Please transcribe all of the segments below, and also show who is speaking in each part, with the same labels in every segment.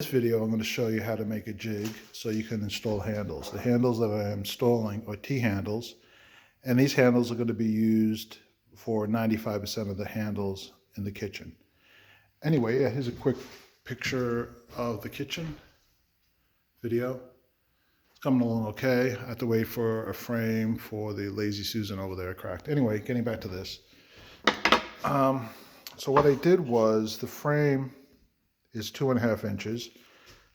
Speaker 1: In this video, I'm going to show you how to make a jig so you can install handles. The handles that I am installing are T-handles, and these handles are going to be used for 95% of the handles in the kitchen. Anyway, here's a quick picture of the kitchen video. It's coming along okay. I have to wait for a frame for the Lazy Susan over there cracked. Anyway, getting back to this. So what I did was, the frame is 2.5 inches.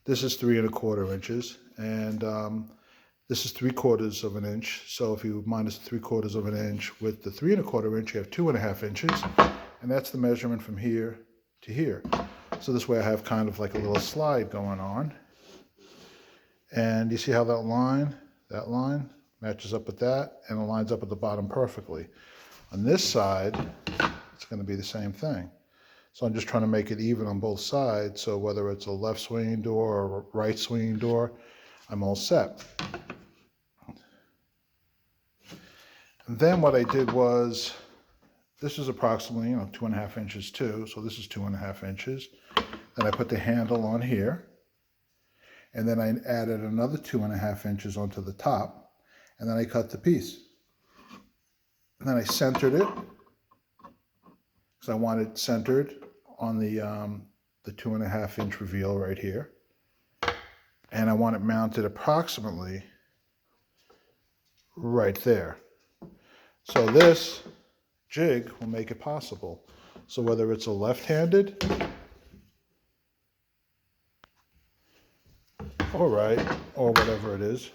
Speaker 1: This is 3 1/4 inches, and this is 3/4 of an inch. So if you minus 3/4 of an inch with the 3 1/4 inch, you have 2.5 inches, and that's the measurement from here to here. So this way I have kind of like a little slide going on. And you see how that line matches up with that, and it lines up at the bottom perfectly. On this side, it's going to be the same thing. So I'm just trying to make it even on both sides, so whether it's a left swinging door or a right swinging door, I'm all set. And then what I did was, this is approximately 2.5 inches too, so this is 2.5 inches. Then I put the handle on here, and then I added another 2.5 inches onto the top, and then I cut the piece. And then I centered it, because I want it centered on the 2.5 inch reveal right here. And I want it mounted approximately right there. So this jig will make it possible. So whether it's a left-handed or right, or whatever it is,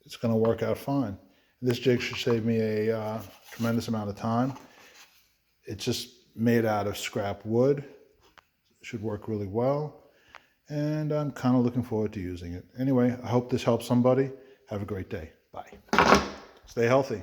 Speaker 1: it's going to work out fine. This jig should save me a tremendous amount of time. It's just made out of scrap wood. It should work really well, and I'm kind of looking forward to using it. Anyway, I hope this helps somebody. Have a great day. Bye. Stay healthy.